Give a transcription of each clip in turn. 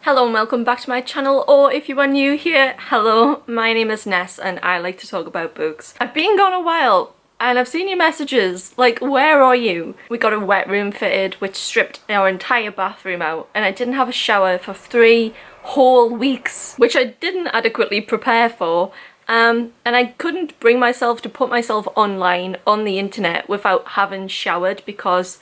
Hello and welcome back to my channel, or if you are new here, hello, my name is Ness and I like to talk about books. I've been gone a while and I've seen your messages, like where are you? We got a wet room fitted which stripped our entire bathroom out and I didn't have a shower for 3 whole weeks, which I didn't adequately prepare for. And I couldn't bring myself to put myself online on the internet without having showered because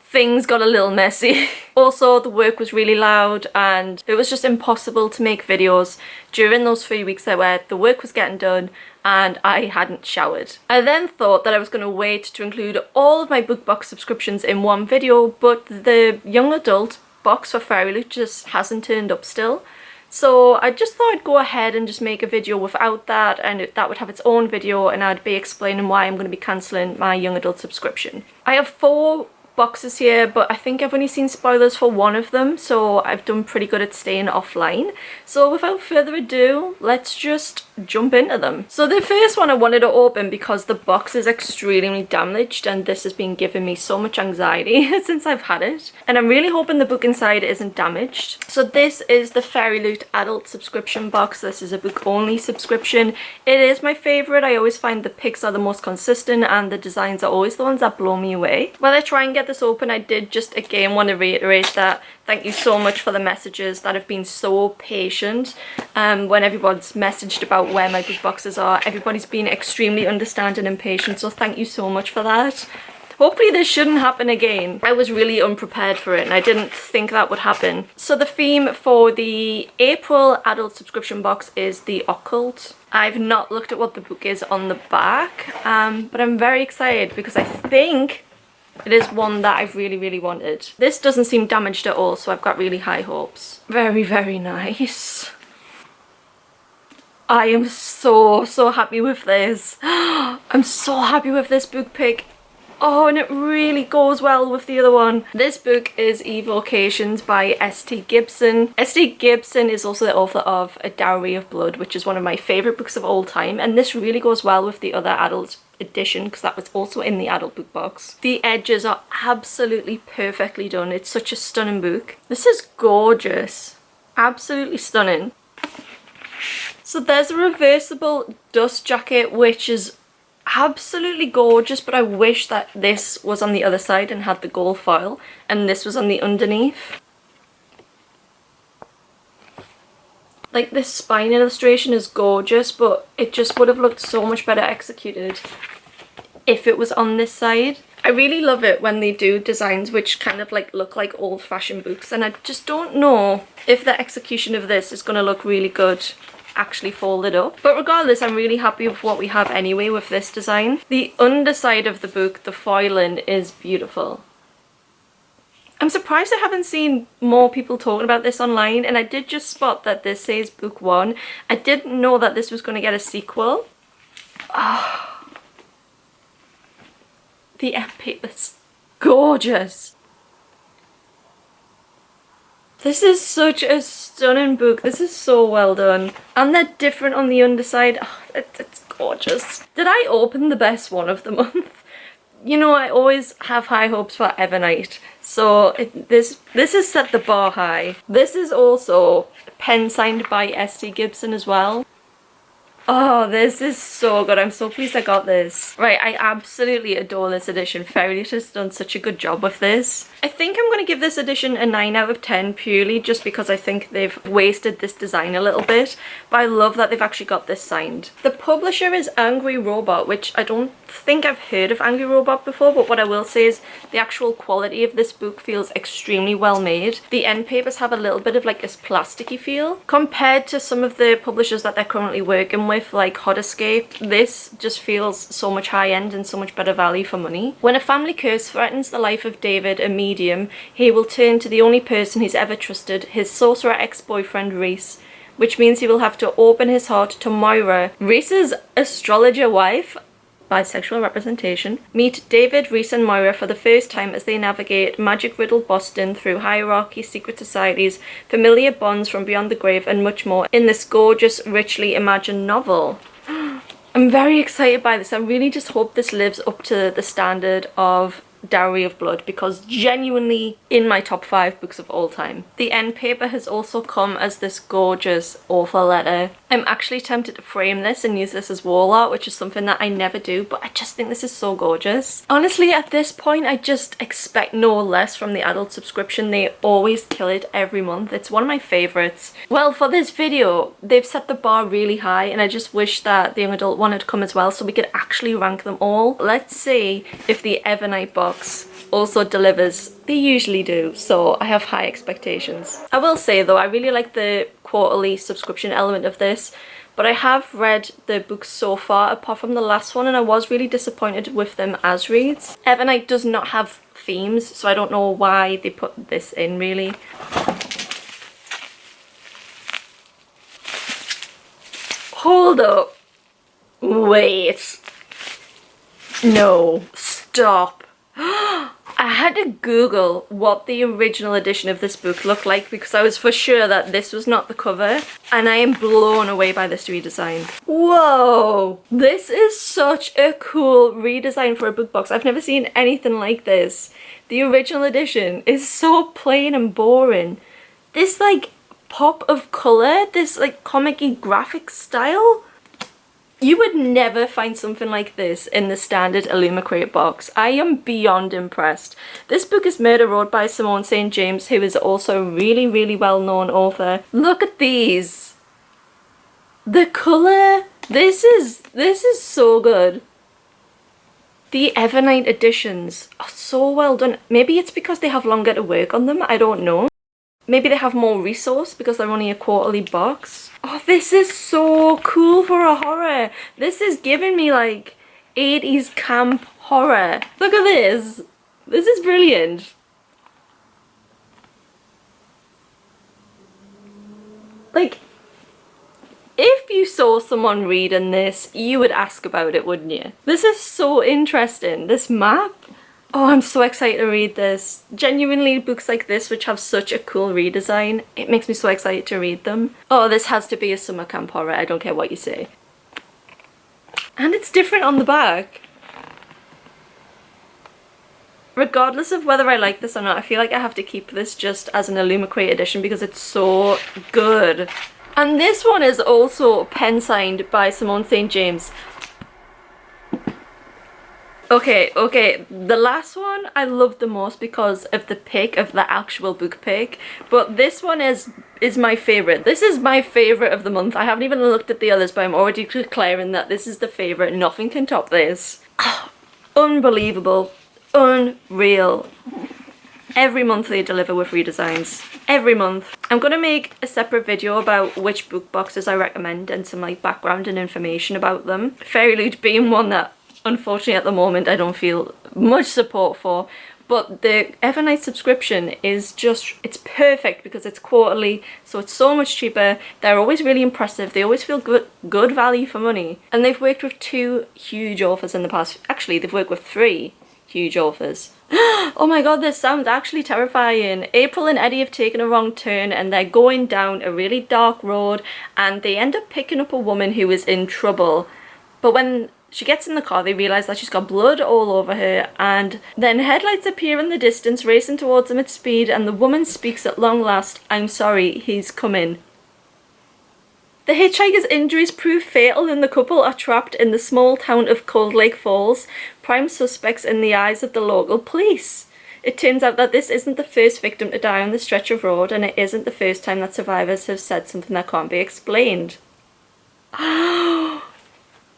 things got a little messy. Also, the work was really loud and it was just impossible to make videos during those 3 weeks there where the work was getting done and I hadn't showered. I then thought that I was going to wait to include all of my book box subscriptions in one video, but the young adult box for Fairyloot just hasn't turned up still. So I just thought I'd go ahead and just make a video without that, and that would have its own video and I'd be explaining why I'm going to be cancelling my young adult subscription. I have 4 boxes here, but I think I've only seen spoilers for one of them, so I've done pretty good at staying offline. So without further ado, let's just jump into them. So the first one I wanted to open because the box is extremely damaged and this has been giving me so much anxiety since I've had it. And I'm really hoping the book inside isn't damaged. So this is the Fairyloot adult subscription box. This is a book only subscription. It is my favourite. I always find the pics are the most consistent and the designs are always the ones that blow me away. While I try and get this open, I did just again want to reiterate that thank you so much for the messages that have been so patient. When everyone's messaged about where my book boxes are, everybody's been extremely understanding and patient, so thank you so much for that. Hopefully this shouldn't happen again. I was really unprepared for it and I didn't think that would happen. So the theme for the April adult subscription box is The Occult. I've not looked at what the book is on the back, but I'm very excited because I think it is one that I've really wanted. This doesn't seem damaged at all, so I've got really high hopes. Very nice. I am so happy with this. I'm so happy with this book pick. Oh, and it really goes well with the other one. This book is Evocations by S.T. Gibson. S.T. Gibson is also the author of A Dowry of Blood, which is one of my favourite books of all time, and this really goes well with the other adult edition because that was also in the adult book box. The edges are absolutely perfectly done. It's such a stunning book. This is gorgeous. Absolutely stunning. So there's a reversible dust jacket which is absolutely gorgeous, but I wish that this was on the other side and had the gold foil and this was on the underneath. Like, this spine illustration is gorgeous, but it just would have looked so much better executed if it was on this side. I really love it when they do designs which kind of like look like old-fashioned books, and I just don't know if the execution of this is going to look really good actually folded up. But regardless, I'm really happy with what we have anyway with this design. The underside of the book, the foiling, is beautiful. I'm surprised I haven't seen more people talking about this online, and I did just spot that this says book 1. I didn't know that this was going to get a sequel. Oh, the end paper's gorgeous. This is such a stunning book. This is so well done. And they're different on the underside. Oh, it's gorgeous. Did I open the best one of the month? You know, I always have high hopes for Evernight. So this has set the bar high. This is also pen signed by S.T. Gibson as well. Oh, this is so good. I'm so pleased I got this. Right, I absolutely adore this edition. Fairyloot has done such a good job with this. I think I'm going to give this edition a 9 out of 10 purely just because I think they've wasted this design a little bit. But I love that they've actually got this signed. The publisher is Angry Robot, which I don't think I've heard of Angry Robot before, but what I will say is the actual quality of this book feels extremely well made. The end papers have a little bit of like this plasticky feel. Compared to some of the publishers that they're currently working with, like Hot Escape, this just feels so much high end and so much better value for money. When a family curse threatens the life of David, a medium, he will turn to the only person he's ever trusted, his sorcerer ex-boyfriend Reese, which means he will have to open his heart to Moira, Reese's astrologer wife, bisexual representation, meet David, Reese and Moira for the first time as they navigate magic-riddled Boston through hierarchy, secret societies, familiar bonds from beyond the grave, and much more in this gorgeous, richly imagined novel. I'm very excited by this. I really just hope this lives up to the standard of Dowry of Blood because genuinely in my top 5 books of all time. The end paper has also come as this gorgeous author letter. I'm actually tempted to frame this and use this as wall art, which is something that I never do, but I just think this is so gorgeous. Honestly, at this point, I just expect no less from the adult subscription. They always kill it every month. It's one of my favorites. Well, for this video, they've set the bar really high, and I just wish that the young adult one had come as well so we could actually rank them all. Let's see if the Evernight box also delivers. They usually do, so I have high expectations. I will say though, I really like the quarterly subscription element of this, but I have read the books so far apart from the last one, and I was really disappointed with them as reads. Evernight does not have themes, so I don't know why they put this in really. Hold up. Wait. No. Stop. I had to Google what the original edition of this book looked like because I was for sure that this was not the cover, and I am blown away by this redesign. Whoa! This is such a cool redesign for a book box. I've never seen anything like this. The original edition is so plain and boring. This like pop of colour, this like comic-y graphic style. You would never find something like this in the standard Illumicrate box. I am beyond impressed. This book is Murder Road by Simone St. James, who is also a really, really well-known author. Look at these. The colour. This is so good. The Evernight editions are so well done. Maybe it's because they have longer to work on them. I don't know. Maybe they have more resource because they're only a quarterly box. Oh, this is so cool for a horror. This is giving me like 80s camp horror. Look at this. This is brilliant. Like, if you saw someone reading this, you would ask about it, wouldn't you? This is so interesting. This map. Oh, I'm so excited to read this. Genuinely, books like this, which have such a cool redesign, it makes me so excited to read them. Oh, this has to be a summer camp horror. I don't care what you say. And it's different on the back. Regardless of whether I like this or not, I feel like I have to keep this just as an Illumicrate edition because it's so good. And this one is also pen signed by Simone St. James. Okay, the last one I loved the most because of the pic, of the actual book pic, but this one is my favourite. This is my favourite of the month. I haven't even looked at the others, but I'm already declaring that this is the favourite. Nothing can top this. Oh, unbelievable. Unreal. Every month they deliver with redesigns. Every month. I'm going to make a separate video about which book boxes I recommend and some like background and information about them. Fairyloot being one that unfortunately at the moment I don't feel much support for, but the Evernight subscription is just, it's perfect because it's quarterly, so it's so much cheaper. They're always really impressive. They always feel good value for money, and they've worked with 2 huge authors in the past. Actually, they've worked with 3 huge authors. Oh my god, this sounds actually terrifying. April and Eddie have taken a wrong turn and they're going down a really dark road, and they end up picking up a woman who is in trouble, but when she gets in the car, they realise that she's got blood all over her, and then headlights appear in the distance, racing towards them at speed, and the woman speaks at long last, "I'm sorry, he's coming." The hitchhiker's injuries prove fatal and the couple are trapped in the small town of Cold Lake Falls, prime suspects in the eyes of the local police. It turns out that this isn't the first victim to die on the stretch of road, and it isn't the first time that survivors have said something that can't be explained.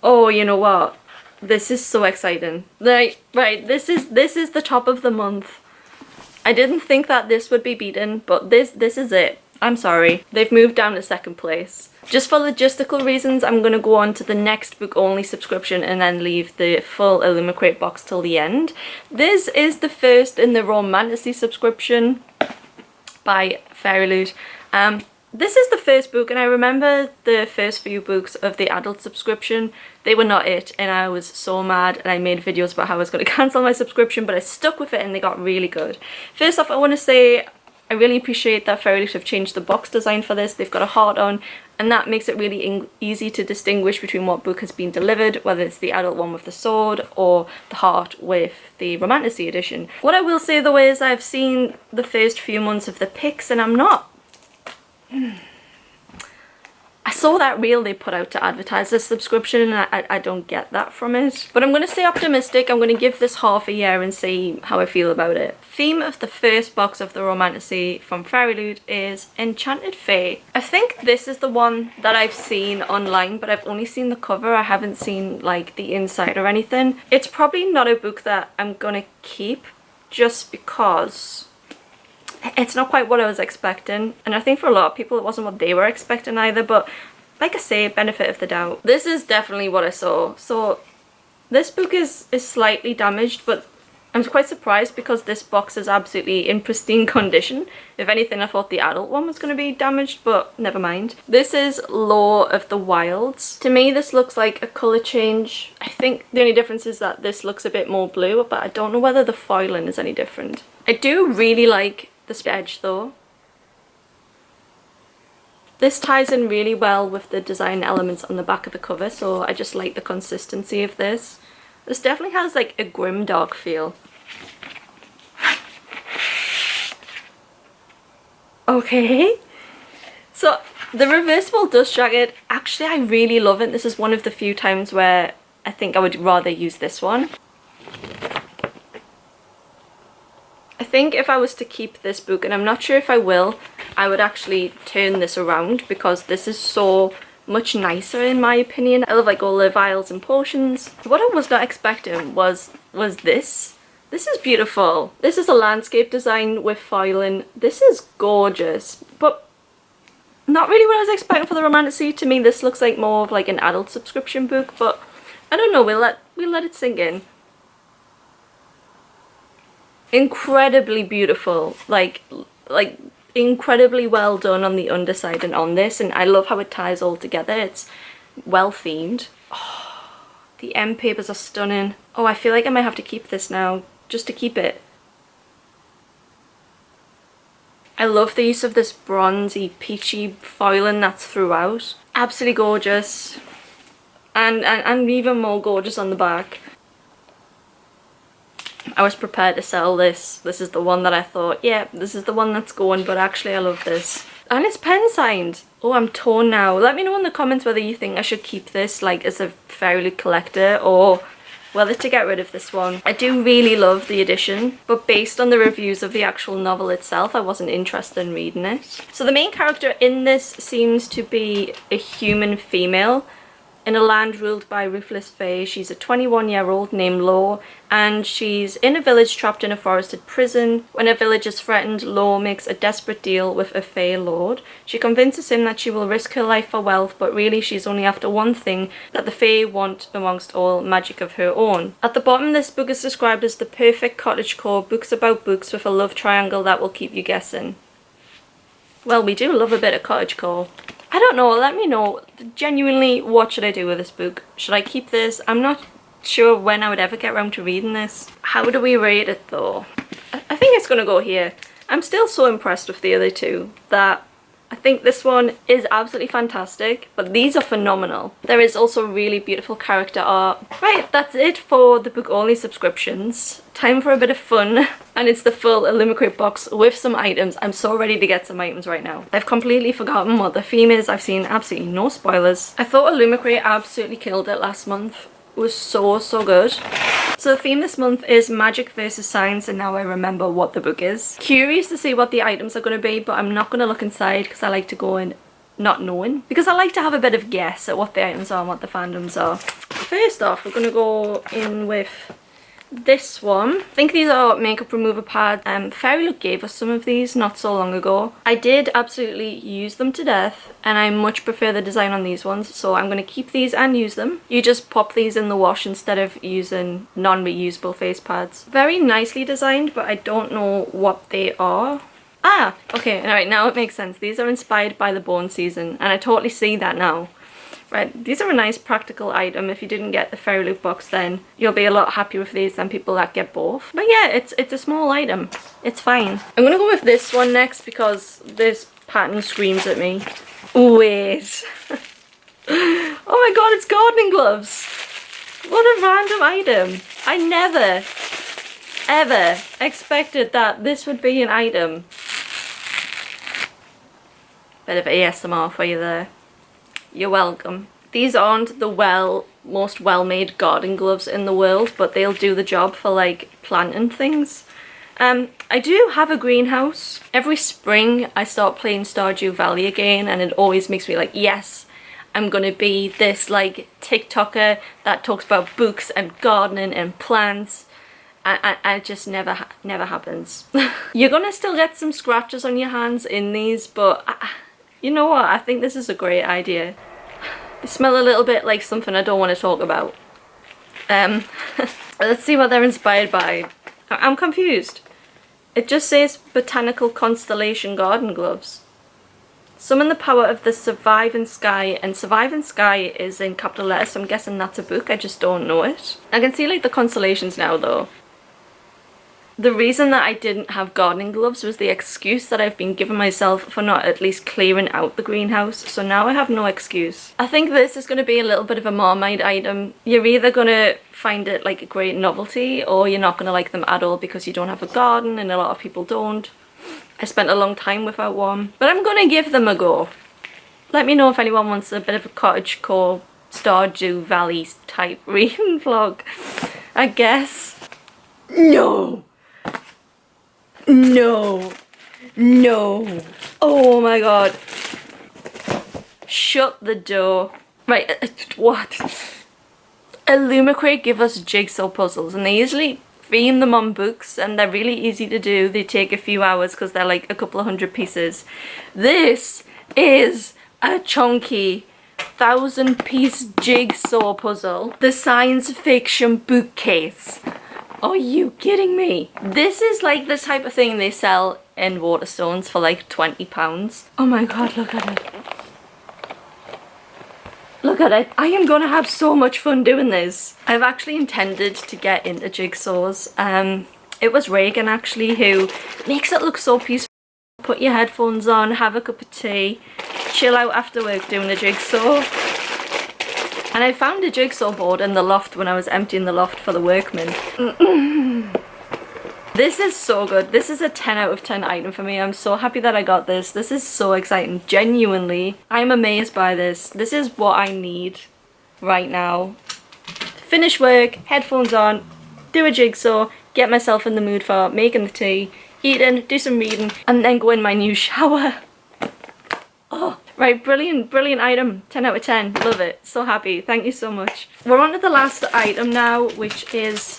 Oh, you know what? This is so exciting. Right, this is the top of the month. I didn't think that this would be beaten, but this is it. I'm sorry. They've moved down to 2nd place. Just for logistical reasons, I'm going to go on to the next book only subscription and then leave the full Illumicrate box till the end. This is the first in the Romantasy subscription by Fairyloot. This is the first book, and I remember the first few books of the adult subscription. They were not it, and I was so mad, and I made videos about how I was going to cancel my subscription, but I stuck with it and they got really good. First off, I want to say I really appreciate that Fairyloot have changed the box design for this. They've got a heart on, and that makes it really easy to distinguish between what book has been delivered, whether it's the adult one with the sword or the heart with the Romantasy edition. What I will say though is I've seen the first few months of the pics and I'm not... I saw that reel they put out to advertise this subscription and I don't get that from it. But I'm going to stay optimistic. I'm going to give this half a year and see how I feel about it. Theme of the first box of the Romantasy from Fairyloot is Enchanted Fae. I think this is the one that I've seen online, but I've only seen the cover. I haven't seen like the inside or anything. It's probably not a book that I'm going to keep just because it's not quite what I was expecting, and I think for a lot of people it wasn't what they were expecting either, but like I say, benefit of the doubt. This is definitely what I saw. So this book is slightly damaged, but I'm quite surprised because this box is absolutely in pristine condition. If anything, I thought the adult one was going to be damaged, but never mind. This is Lore of the Wilds. To me this looks like a colour change. I think the only difference is that this looks a bit more blue, but I don't know whether the foiling is any different. I do really like this edge though. This ties in really well with the design elements on the back of the cover, so I just like the consistency of this. This definitely has like a grimdark feel. Okay, so the reversible dust jacket, actually I really love it. This is one of the few times where I think I would rather use this one. I think if I was to keep this book, and I'm not sure if I will, I would actually turn this around because this is so much nicer in my opinion. I love like all the vials and potions. What I was not expecting was this. This is beautiful. This is a landscape design with foiling. This is gorgeous, but not really what I was expecting for the Romantasy. To me this looks like more of like an adult subscription book, but I don't know, we'll let it sink in. Incredibly beautiful, like incredibly well done on the underside and on this, and I love how it ties all together. It's well themed. Oh, the end papers are stunning. Oh, I feel like I might have to keep this now just to keep it. I love the use of this bronzy peachy foiling that's throughout. Absolutely gorgeous, and even more gorgeous on the back. I was prepared to sell this. This is the one that I thought, yeah, this is the one that's going, but actually I love this. And it's pen signed. Oh, I'm torn now. Let me know in the comments whether you think I should keep this like as a Fairyloot collector or whether to get rid of this one. I do really love the edition, but based on the reviews of the actual novel itself, I wasn't interested in reading it. So the main character in this seems to be a human female in a land ruled by ruthless fae. She's a 21-year-old named Law, and she's in a village trapped in a forested prison. When a village is threatened, Law makes a desperate deal with a fae lord. She convinces him that she will risk her life for wealth, but really she's only after one thing that the fae want amongst all, magic of her own. At the bottom, this book is described as the perfect cottagecore, books about books with a love triangle that will keep you guessing. Well, we do love a bit of cottagecore. I don't know, let me know, genuinely, what should I do with this book? Should I keep this? I'm not sure when I would ever get around to reading this. How do we rate it though? I think it's gonna go here. I'm still so impressed with the other two that I think this one is absolutely fantastic, but these are phenomenal. There is also really beautiful character art. Right, that's it for the book only subscriptions. Time for a bit of fun, and it's the full Illumicrate box with some items. I'm so ready to get some items right now. I've completely forgotten what the theme is. I've seen absolutely no spoilers. I thought Illumicrate absolutely killed it last month. It was so good. So the theme this month is magic versus science, and now I remember what the book is. Curious to see what the items are going to be, but I'm not going to look inside because I like to go in not knowing. Because I like to have a bit of guess at what the items are and what the fandoms are. First off, we're going to go in with this one. I think these are makeup remover pads. Fairyloot gave us some of these not so long ago. I did absolutely use them to death, and I much prefer the design on these ones, so I'm going to keep these and use them. You just pop these in the wash instead of using non-reusable face pads. Very nicely designed, but I don't know what they are. Ah, okay, alright, now it makes sense. These are inspired by the Bone season, and I totally see that now. Right, these are a nice practical item. If you didn't get the Fairyloot box, then you'll be a lot happier with these than people that get both. But yeah, it's a small item. It's fine. I'm gonna go with this one next because this pattern screams at me. Wait. Oh my god, it's gardening gloves. What a random item. I never, ever expected that this would be an item. Bit of ASMR for you there. You're welcome. These aren't the most well-made garden gloves in the world, but they'll do the job for like planting things. I do have a greenhouse. Every spring I start playing Stardew Valley again, and it always makes me like, yes, I'm gonna be this like TikToker that talks about books and gardening and plants. And it just never happens. You're gonna still get some scratches on your hands in these, but you know what? I think this is a great idea. They smell a little bit like something I don't want to talk about. Let's see what they're inspired by. I'm confused. It just says Botanical Constellation Garden Gloves. Summon the power of the Surviving Sky, and Surviving Sky is in capital letters, so I'm guessing that's a book, I just don't know it. I can see like the constellations now though. The reason that I didn't have gardening gloves was the excuse that I've been giving myself for not at least clearing out the greenhouse, so now I have no excuse. I think this is going to be a little bit of a Marmite item. You're either going to find it like a great novelty, or you're not going to like them at all because you don't have a garden, and a lot of people don't. I spent a long time without one, but I'm going to give them a go. Let me know if anyone wants a bit of a cottagecore Stardew Valley type reading vlog, I guess. No! No! No! Oh my god. Shut the door. Right, what? Illumicrate give us jigsaw puzzles, and they usually theme them on books, and they're really easy to do. They take a few hours because they're like a couple of 100 pieces. This is a chunky 1,000-piece jigsaw puzzle. The science fiction bookcase. Are you kidding me? This is like the type of thing they sell in Waterstones for like £20. Oh my god, look at it. Look at it. I am gonna have so much fun doing this. I've actually intended to get into jigsaws. It was Reagan actually who makes it look so peaceful. Put your headphones on, have a cup of tea, chill out after work doing a jigsaw. And I found a jigsaw board in the loft when I was emptying the loft for the workmen. This is so good. This is a 10 out of 10 item for me. I'm so happy that I got this. This is so exciting. Genuinely, I'm amazed by this. This is what I need right now. Finish work, headphones on, do a jigsaw, get myself in the mood for making the tea, eating, do some reading, and then go in my new shower. Oh. Right, brilliant, brilliant item. 10 out of 10. Love it. So happy. Thank you so much. We're on to the last item now, which is...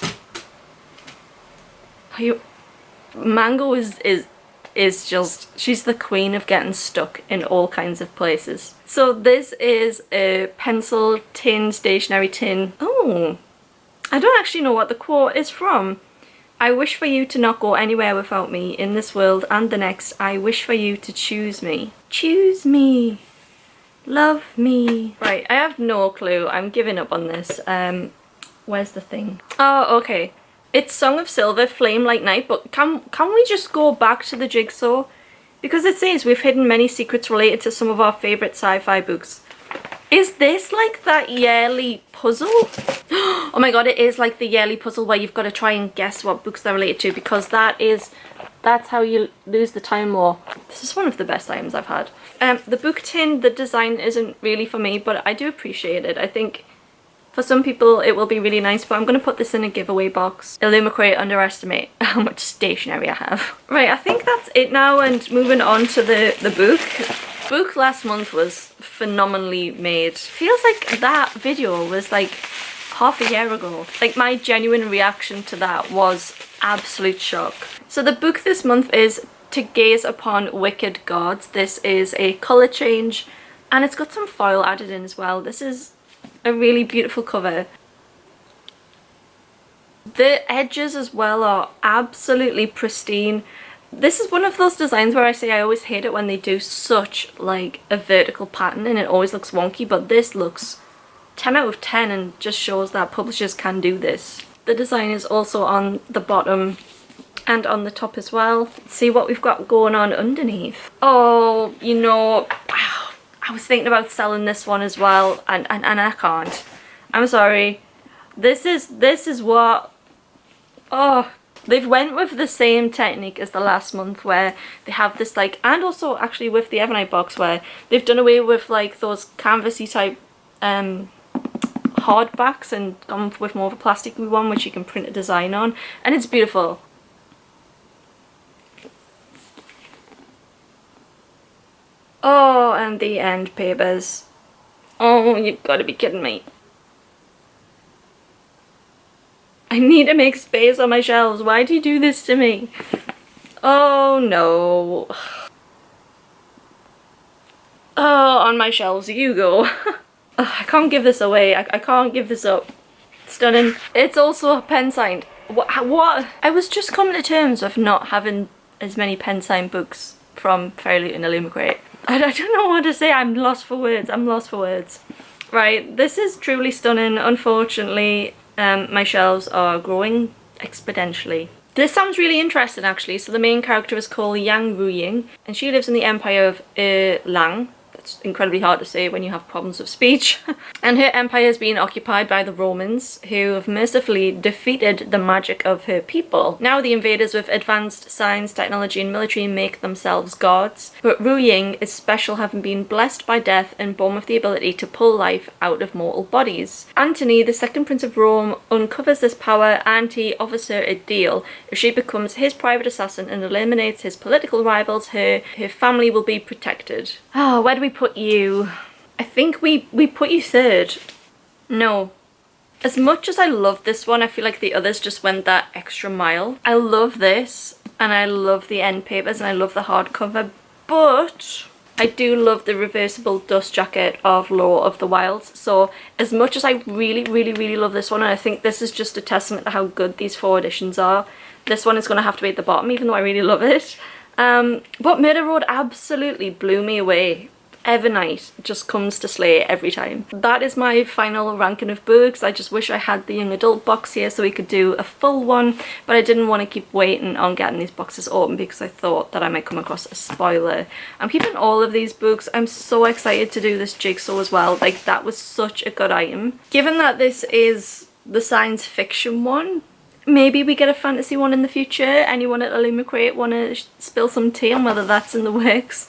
Mango is just... She's the queen of getting stuck in all kinds of places. So this is a pencil tin, stationery tin. Oh, I don't actually know what the quote is from. I wish for you to not go anywhere without me in this world and the next. I wish for you to choose me. Choose me. Love me. Right, I have no clue. I'm giving up on this. Where's the thing? Oh, okay. It's Song of Silver, Flame Like Night, but can we just go back to the jigsaw? Because it says we've hidden many secrets related to some of our favourite sci-fi books. Is this like that yearly puzzle? Oh my god, it is like the yearly puzzle where you've got to try and guess what books they're related to, because that's how you lose the time more. This is one of the best items I've had. The book tin, the design isn't really for me, but I do appreciate it. I think for some people it will be really nice, but I'm going to put this in a giveaway box. Illumicrate underestimate how much stationery I have. Right, I think that's it now, and moving on to the book. Book last month was phenomenally made. Feels like that video was like half a year ago. Like, my genuine reaction to that was absolute shock. So the book this month is To Gaze Upon Wicked Gods. This is a colour change, and it's got some foil added in as well. This is a really beautiful cover. The edges as well are absolutely pristine. This is one of those designs where I say I always hate it when they do such like a vertical pattern and it always looks wonky, but this looks 10 out of 10 and just shows that publishers can do this. The design is also on the bottom and on the top as well. Let's see what we've got going on underneath. Oh, you know, I was thinking about selling this one as well, and I can't. I'm sorry. This is what, oh, they've went with the same technique as the last month where they have this like, and also actually with the Evernight box where they've done away with like those canvasy type hardbacks and gone with more of a plasticky one which you can print a design on, and it's beautiful. Oh, and the end papers. Oh, you've got to be kidding me. I need to make space on my shelves. Why do you do this to me? Oh no. Oh, on my shelves you go. I can't give this away. I can't give this up. Stunning. It's also pen signed. What? I was just coming to terms with not having as many pen signed books from Fairyloot and Illumicrate. I don't know what to say. I'm lost for words. I'm lost for words. Right, this is truly stunning. Unfortunately, my shelves are growing exponentially. This sounds really interesting actually. So the main character is called Yang Ruying and she lives in the Empire of Lang. That's incredibly hard to say when you have problems with speech. And her empire has been occupied by the Romans, who have mercifully defeated the magic of her people. Now the invaders with advanced science, technology and military make themselves gods. But Ruying is special, having been blessed by death and born with the ability to pull life out of mortal bodies. Antony, the second prince of Rome, uncovers this power and he offers her a deal. If she becomes his private assassin and eliminates his political rivals, her family will be protected. Oh, where do we put you? I think we put you third. No. As much as I love this one, I feel like the others just went that extra mile. I love this, and I love the end papers, and I love the hardcover, but I do love the reversible dust jacket of Law of the Wilds. So as much as I really love this one, and I think this is just a testament to how good these 4 editions are, this one is going to have to be at the bottom, even though I really love it. But Murder Road absolutely blew me away. Evernight just comes to slay every time. That is my final ranking of books. I just wish I had the young adult box here so we could do a full one, but I didn't want to keep waiting on getting these boxes open because I thought that I might come across a spoiler. I'm keeping all of these books. I'm so excited to do this jigsaw as well. Like, that was such a good item. Given that this is the science fiction one, maybe we get a fantasy one in the future. Anyone at Illumicrate want to spill some tea on whether that's in the works?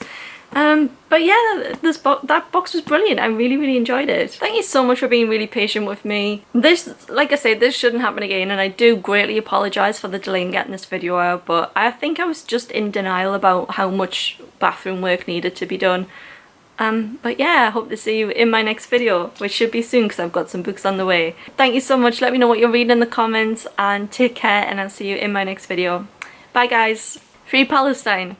But yeah, that box was brilliant. I really enjoyed it. Thank you so much for being really patient with me. This, like I said, this shouldn't happen again, and I do greatly apologise for the delay in getting this video out, but I think I was just in denial about how much bathroom work needed to be done. But yeah, I hope to see you in my next video, which should be soon because I've got some books on the way. Thank you so much. Let me know what you're reading in the comments, and take care, and I'll see you in my next video. Bye guys. Free Palestine.